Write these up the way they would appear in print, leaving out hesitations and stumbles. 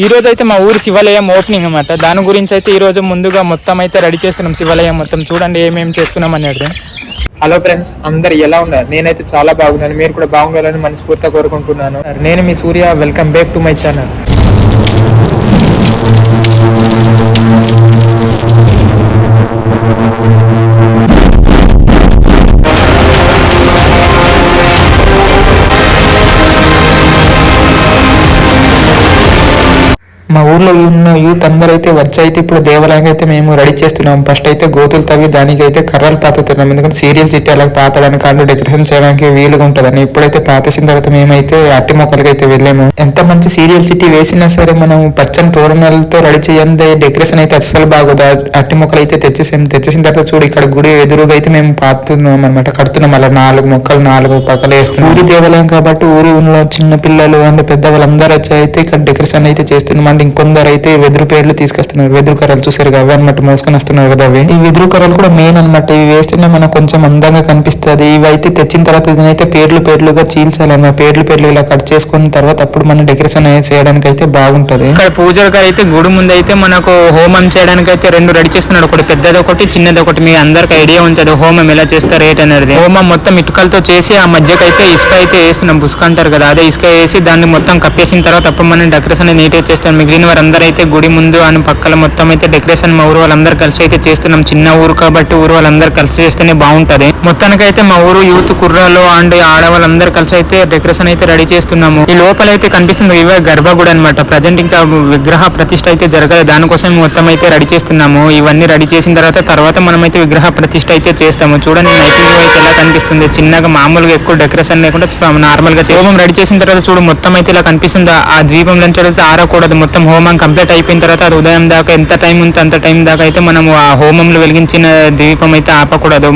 ఈ రోజు అయితే మా ఊరు శివాలయం ఓపెనింగ్ అన్నమాట. దాని గురించి అయితే ఈ రోజు ముందుగా మొత్తం అయితే రెడీ చేస్తున్నాం. శివాలయం మొత్తం చూడండి ఏమేమి చేస్తున్నాం అనేది. హలో ఫ్రెండ్స్, అందరు ఎలా ఉన్నారు? నేనైతే చాలా బాగున్నాను. మీరు కూడా బాగుండాలని మనస్ఫూర్తిగా కోరుకుంటున్నాను. నేను మీ Surya, welcome back to my channel. మా ఊర్లో ఉన్న యూత్ అందరూ అయితే వచ్చి ఇప్పుడు దేవాలయం అయితే మేము రెడీ చేస్తున్నాం. ఫస్ట్ అయితే గోతులు తవ్వి దానికి అయితే కర్రలు పాతుతున్నాం. ఎందుకంటే సీరియల్ సిటీ అలా పాతడానికి కాళ్ళు డెకరేషన్ చేయడానికి వీలుగా ఉంటుందని. ఇప్పుడైతే పాతేసిన తర్వాత మేమైతే అట్టి మొక్కలకి అయితే వెళ్ళాము. ఎంత మంచి సీరియల్ సిటీ వేసినా సరే మనం పచ్చని తోరణాలతో రెడీ చేయండి డెకరేషన్ అయితే అస్సలు బాగోదు. అట్టి మొక్కలు అయితే తెచ్చేసిన తర్వాత చూడు ఇక్కడ గుడి ఎదురుగా అయితే మేము పాతున్నాం అనమాట, కడుతున్నాం. అలా 4 మొక్కలు 4 పక్కలు వేస్తున్నాం. ఊరి దేవాలయం కాబట్టి ఊరి ఉన్న చిన్న పిల్లలు అంటే పెద్దవాళ్ళందరూ వచ్చి అయితే ఇక్కడ డెకరేషన్ అయితే చేస్తున్నాం. ఇంకొందరు అయితే వెదురు పేర్లు తీసుకొస్తున్నారు. వెదురు కర్రలు చూసారు అవి అనమాట, మోసుకొని వస్తున్నారు కదా అవి. ఈ వెదురు కర్రలు కూడా మెయిన్ అనమాట. ఇవి వేస్తేనే మనకు కొంచెం అందంగా కనిపిస్తుంది. ఇవి అయితే తెచ్చిన తర్వాత ఇదైతే పేర్లుగా చీల్చాలన్నమాట. పేర్లు ఇలా కట్ చేసుకున్న తర్వాత అప్పుడు మనం డెకరేషన్ చేయడానికి అయితే బాగుంటది. ఇక్కడ పూజలు గారు అయితే గుడి ముందు అయితే మనకు హోమం చేయడానికి అయితే 2 రెడీ చేస్తున్నాడు. ఒకటి పెద్దది, ఒకటి చిన్నది. ఒకటి మీ అందరికి ఐడియా ఉంటది హోమం ఎలా చేస్తారు ఏంటి అనేది. హోమం మొత్తం ఇటుకలతో చేసి ఆ మధ్యకి అయితే ఇసుక అయితే వేస్తున్నాం. బుసుక అంటారు కదా, అదే ఇసుక వేసి దాన్ని మొత్తం కప్పేసిన తర్వాత అప్పుడు మనం డెకరేషన్ నీట్ గా చేస్తాం. మిగిలిన వారందరూ అయితే గుడి ముందు అని పక్కల మొత్తం అయితే డెకరేషన్ మా ఊరు వాళ్ళందరూ కలిసి అయితే చేస్తున్నాం. చిన్న ఊరు కాబట్టి ఊరు వాళ్ళందరూ కలిసి చేస్తేనే బాగుంటది. మొత్తానికి అయితే మా ఊరు యూత్ కుర్రాలు అండ్ ఆడవాళ్ళందరూ కలిసి అయితే డెకరేషన్ అయితే రెడీ చేస్తున్నాము. ఈ లోపల అయితే కనిపిస్తుంది ఇవే గర్భగుడి అనమాట. ప్రజెంట్ ఇంకా విగ్రహ ప్రతిష్ఠ అయితే జరగలేదు. దానికోసం మొత్తం అయితే రెడీ చేస్తున్నాము. ఇవన్నీ రెడీ చేసిన తర్వాత మనం అయితే విగ్రహ ప్రతిష్ఠ అయితే చేస్తాము. చూడండి లైటింగ్ అయితే ఎలా కనిపిస్తుంది. చిన్నగా మామూలుగా ఎక్కువ డెకరేషన్ లేకుండా నార్మల్ గా హోమం రెడీ చేసిన తర్వాత చూడు మొత్తం అయితే ఇలా కనిపిస్తుంది. ఆ దీపం నుంచి అయితే ఆరకూడదు. మొత్తం హోమం కంప్లీట్ అయిపోయిన తర్వాత అది ఉదయం దాకా ఎంత టైం ఉంటే అంత టైం దాకా అయితే మనం ఆ హోమంలో వెలిగించిన దీపం అయితే ఆపకూడదు.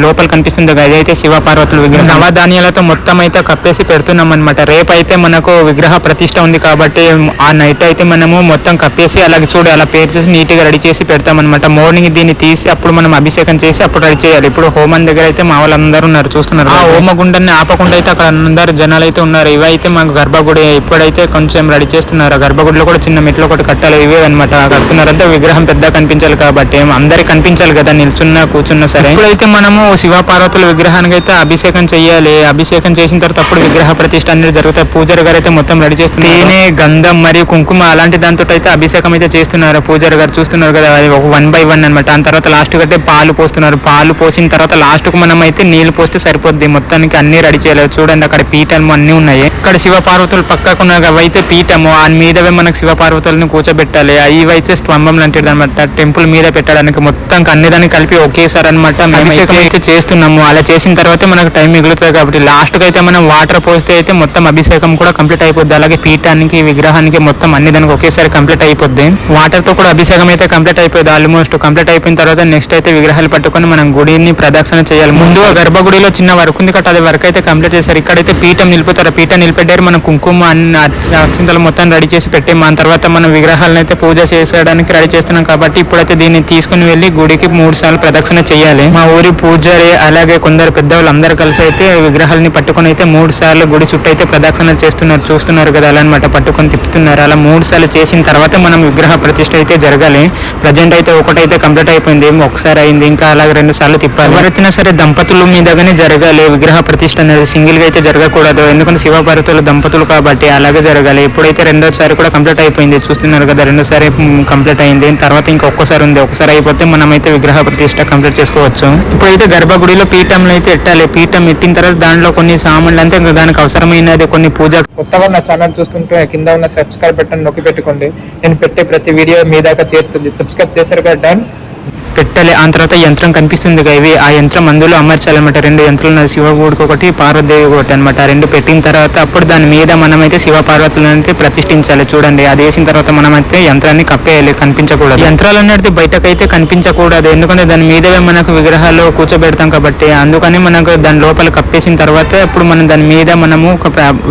లోపల కనిపిస్తుంది అదైతే శివ పార్వతుల విగ్రహం. నవధాన్యాలతో మొత్తం అయితే కప్పేసి పెడుతున్నాం అనమాట. రేపు అయితే మనకు విగ్రహ ప్రతిష్ఠ ఉంది కాబట్టి ఆ నైట్ అయితే మనము మొత్తం కప్పేసి అలాగే చూడు అలా పేరు చేసి నీట్ గా రెడీ చేసి పెడతాం అనమాట. మార్నింగ్ దీన్ని తీసి అప్పుడు మనం అభిషేకం చేసి అప్పుడు రెడీ చేయాలి. ఇప్పుడు హోమం దగ్గర అయితే మా వాళ్ళందరూ ఉన్నారు చూస్తున్నారు. ఆ హోమగుండాన్ని ఆపకుండా అయితే అక్కడ అందరు జనాలు అయితే ఉన్నారు. ఇవైతే మాకు గర్భగుడి ఇప్పుడైతే కొంచెం రెడీ చేస్తున్నారు. గర్భగుడిలో కూడా చిన్న మెట్లు ఒకటి కట్టాలి. ఇవే అనమాట కడుతున్నారంటే విగ్రహం పెద్ద కనిపించాలి కాబట్టి అందరికి కనిపించాలి కదా, నిల్చున్నా కూర్చున్నా సరే. ఇప్పుడైతే మనము శివ పార్వతుల విగ్రహానికి అయితే అభిషేకం చేయాలి. అభిషేకం చేసిన తర్వాత అప్పుడు విగ్రహ ప్రతిష్ఠ అనేది జరుగుతాయి. పూజారి గారు అయితే మొత్తం రెడీ చేస్తున్నారు. తేనె, గంధం మరియు కుంకుమ అలాంటి దాంతో అయితే అభిషేకం అయితే చేస్తున్నారు. పూజారి గారు చూస్తున్నారు కదా, అది 1 by 1 అనమాట. దాని తర్వాత లాస్ట్ కి అయితే పాలు పోస్తున్నారు. పాలు పోసిన తర్వాత లాస్ట్ కు మనం అయితే నీళ్లు పోస్తే సరిపోద్ది. మొత్తానికి అన్ని రెడీ చేయలేదు. చూడండి అక్కడ పీఠము అన్ని ఉన్నాయి. ఇక్కడ శివ పార్వతులు పక్కకున్న అవైతే పీఠము, ఆ మీదవే మనకు శివ పార్వతులను కూర్చోబెట్టాలి. ఇవైతే స్తంభం లాంటిది అనమాట, టెంపుల్ మీద పెట్టడానికి. మొత్తం అన్ని దాన్ని కలిపి ఒకేసారి అనమాట అభిషేకం అయితే చేస్తున్నాము. అలా చేసిన తర్వాత మనకు టైం మిగులుతుంది కాబట్టి లాస్ట్ కి అయితే మనం వాటర్ పోస్తే అయితే మొత్తం అభిషేకం కూడా కంప్లీట్ అయిపోద్ది. అలాగే పీఠానికి, విగ్రహానికి మొత్తం అన్ని దానికి ఒకేసారి కంప్లీట్ అయిపోద్ది. వాటర్ తో కూడా అభిషేకం అయితే కంప్లీట్ అయిపోయింది. ఆల్మోస్ట్ కంప్లీట్ అయిపోయిన తర్వాత నెక్స్ట్ అయితే విగ్రహాలు పట్టుకొని మనం గుడిని ప్రదక్షిణ చేయాలి. ముందు గర్భగుడిలో చిన్న వర్క్ ఉంది కదా, అది వర్క్ అయితే కంప్లీట్ చేశారు. ఇక్కడైతే పీఠం నిలుపుతారు. పీఠం నిలిపెట్టారు. మనం కుంకుమ అన్ని అక్షింతలు మొత్తం రెడీ చేసి పెట్టాము. దాని తర్వాత మనం విగ్రహాలను అయితే పూజ చేసేయడానికి రెడీ చేస్తున్నాం కాబట్టి ఇప్పుడైతే దీన్ని తీసుకుని వెళ్ళి గుడికి 3 సార్లు ప్రదక్షిణ చేయాలి. మా ఊరి పూజారి అలాగే కొందరు పెద్దవాళ్ళు అందరు కలిసి అయితే విగ్రహాలని పట్టుకొని అయితే 3 సార్లు గుడి చుట్టూ అయితే ప్రదక్షిణ చేస్తున్నారు. చూస్తున్నారు కదా అలా అనమాట, పట్టుకొని తిప్పుతున్నారు. అలా 3 సార్లు చేసిన తర్వాత మనం విగ్రహ ప్రతిష్ఠ అయితే జరగాలి. ప్రజెంట్ అయితే ఒకటైతే కంప్లీట్ అయిపోయింది, ఒకసారి అయింది. ఇంకా అలాగే 2 సార్లు తిప్పాలి. ఎవరైనా సరే దంపతుల మీదగానే జరగాలి విగ్రహ ప్రతిష్ఠ అనేది. సింగిల్ గా అయితే జరగకూడదు. ఎందుకంటే శివ పార్వతులు దంపతులు కాబట్టి అలాగే జరగాలి. ఇప్పుడైతే 2వ సారి కూడా కంప్లీట్ అయిపోయింది. చూస్తున్నారు కదా 2సారి కంప్లీట్ అయింది. తర్వాత ఇంకొకసారి ఉంది. ఒకసారి అయిపోతే మనం అయితే విగ్రహ ప్రతిష్ఠ కంప్లీట్ చేసుకోవచ్చు. ఇప్పుడైతే గర్భగుడిలో పీఠంలో అయితే ఎట్టాలి. పీఠం ఎట్టిన తర్వాత దాంట్లో కొన్ని సామాన్లు అంతే దానికి అవసరమైనది కొన్ని పూజ. కొత్తగా నా ఛానల్ చూస్తుంటే కింద ఉన్న సబ్స్క్రైబ్ బటన్ నొక్కి పెట్టుకోండి. నేను పెట్టే ప్రతి వీడియో మీ దాకా చేరుతుంది. సబ్స్క్రైబ్ చేశారు కదా, డన్ పెట్టాలి. ఆ తర్వాత యంత్రం కనిపిస్తుంది ఇవి, ఆ యంత్రం అందులో అమర్చాలన్నమాట. 2 యంత్రాలు, శివగుడికి ఒకటి, పార్వదేవి ఒకటి అనమాట. 2 పెట్టిన తర్వాత అప్పుడు దాని మీద మనం అయితే శివ పార్వతులను అయితే ప్రతిష్ఠించాలి. చూడండి అది వేసిన తర్వాత మనం అయితే యంత్రాన్ని కప్పేయాలి, కనిపించకూడదు. యంత్రాలు అనేది బయటకైతే కనిపించకూడదు. ఎందుకంటే దాని మీదవే మనకు విగ్రహాలు కూర్చోబెడతాం కాబట్టి. అందుకని మనకు దాని లోపల కప్పేసిన తర్వాత ఇప్పుడు మనం దాని మీద మనము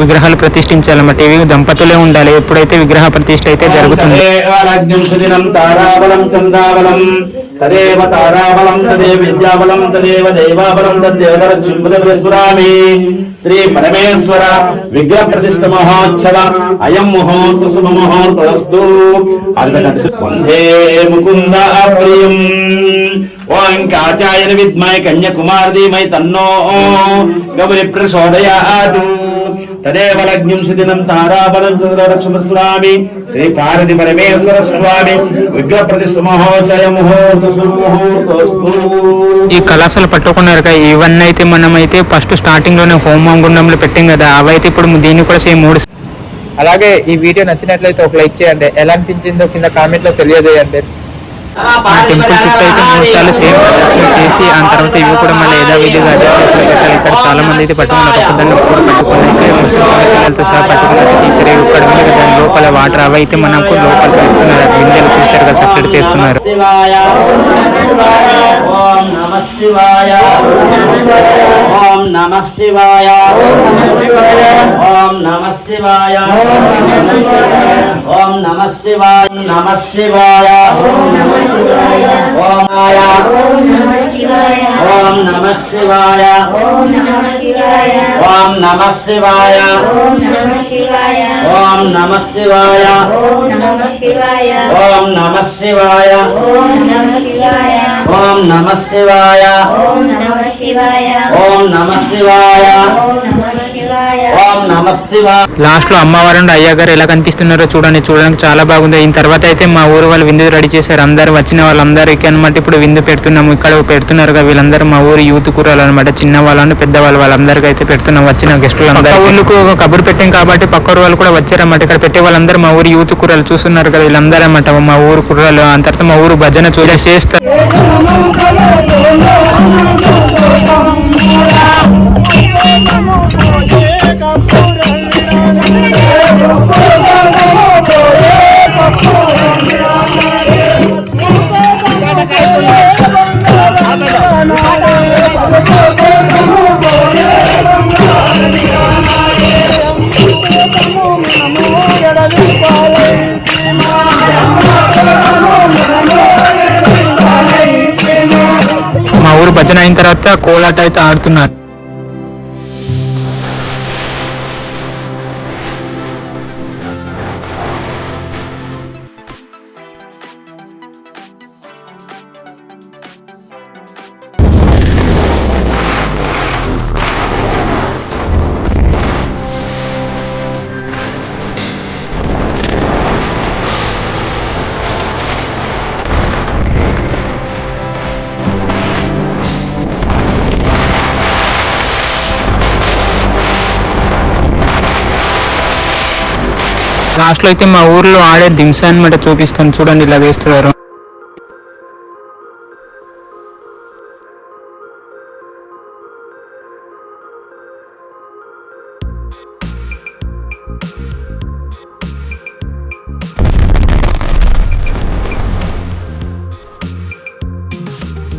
విగ్రహాలు ప్రతిష్ఠించాలన్నమాట. ఇవి దంపతులే ఉండాలి. ఎప్పుడైతే విగ్రహ ప్రతిష్ఠ అయితే జరుగుతుంది. తదేవ తారాబలం తదేవ విద్యాబలం తదేవ దైవాబలం తద్దేవరక్షింపదస్వరామి. శ్రీ పరమేశ్వర విగ్రహ ప్రతిష్ఠ మహోత్సవ అయం ముహూర్త శుభ ముహూర్తస్తు. వందే ముకుంద ప్రియం. ఓం కాచాయన విద్మహి కన్యాకుమారి ధీమహి తన్నో గౌరీ ప్రచోదయాత్. తదేవ లగ్నం సుదినం తారాబలం చంద్రలక్ష్మస్వామి. శ్రీ పార్వతి పరమేశ్వర స్వామి విగ్రహ ప్రతిష్ఠ మహోత్సవ ముహూర్త శుభ ముహూర్తస్తు. ఈ కళాశాల పట్టుకున్నారు కదా, ఇవన్నీ అయితే మనమైతే ఫస్ట్ స్టార్టింగ్ లోనే హోమం గుండంలో పెట్టాం కదా, అవైతే ఇప్పుడు దీన్ని కూడా సేమ్ 3. అలాగే ఈ వీడియో నచ్చినట్లయితే ఒక లైక్ చేయండి, ఎలా అనిపించిందో కింద కామెంట్ లో తెలియజేయండి. టెంపుల్ చుట్టూ అయితే 3 సార్లు సేమ్ ప్రదక్షిణ చేసి ఆ తర్వాత ఇవి కూడా మళ్ళీ యథావిధిగా పెట్టాలి. ఇక్కడ చాలా మంది అయితే పట్టుకున్నారు, ఒకదాన్ని కూడా పట్టుకున్నాయి పిల్లలతో సహా పట్టుకున్నట్టు తీసారు. ఇక్కడ ఉంది కదా దాని లోపల వాటర్ అవి అయితే మనకు లోపల పెడుతున్నారు, అది బిందెలు చూస్తారు కదా సపరేట్ చేస్తున్నారు. ఓం నమః శివాయ. ఓం నమః శివాయ. ఓం నమః శివాయ. ఓం నమః శివాయ. నమః శివాయ. ఓం నమః శివాయ. ఓం నమః శివాయ. ఓం నమః శివాయ. ఓం నమః శివాయ. ఓం నమః శివాయ. ఓం నమః శివాయ. ఓం నమః శివాయ. ఓం నమః శివాయ. ఓం నమః శివాయ. ఓం నమః శివాయ. ఓం నమః శివాయ. ఓం నమః శివాయ. లాస్ట్ లో అమ్మవారు అండ్ అయ్యగారు ఎలా కనిపిస్తున్నారో చూడడానికి చాలా బాగుంది. అయిన తర్వాత అయితే మా ఊరు వాళ్ళు విందు రెడీ చేశారు, అందరు వచ్చిన వాళ్ళందరికీ అనమాట. ఇప్పుడు విందు పెడుతున్నాము, ఇక్కడ పెడుతున్నారు కదా వీళ్ళందరూ మా ఊరు యూత్ కూరలు అనమాట, చిన్న వాళ్ళని పెద్దవాళ్ళు వాళ్ళందరికీ అయితే పెడుతున్నాం. వచ్చిన గెస్టులు అందరూ ఊళ్ళకు కబురు పెట్టాం కాబట్టి పక్క ఊరు వాళ్ళు కూడా వచ్చారన్నమాట. ఇక్కడ పెట్టే వాళ్ళందరూ మా ఊరు యూత్ కూరలు చూస్తున్నారు కదా వీళ్ళందరూ అనమాట, మా ఊరు కూరలు. ఆ తర్వాత మా ఊరు భజన చేస్తారు. మా ఊరు భజన అయిన తర్వాత కోలాట అయితే ఆడుతున్నారు. లాస్ట్ లో అయితే మా ఊర్లో ఆడే దింసా అనమాట చూపిస్తాను చూడండి, ఇలా వేస్తున్నారు.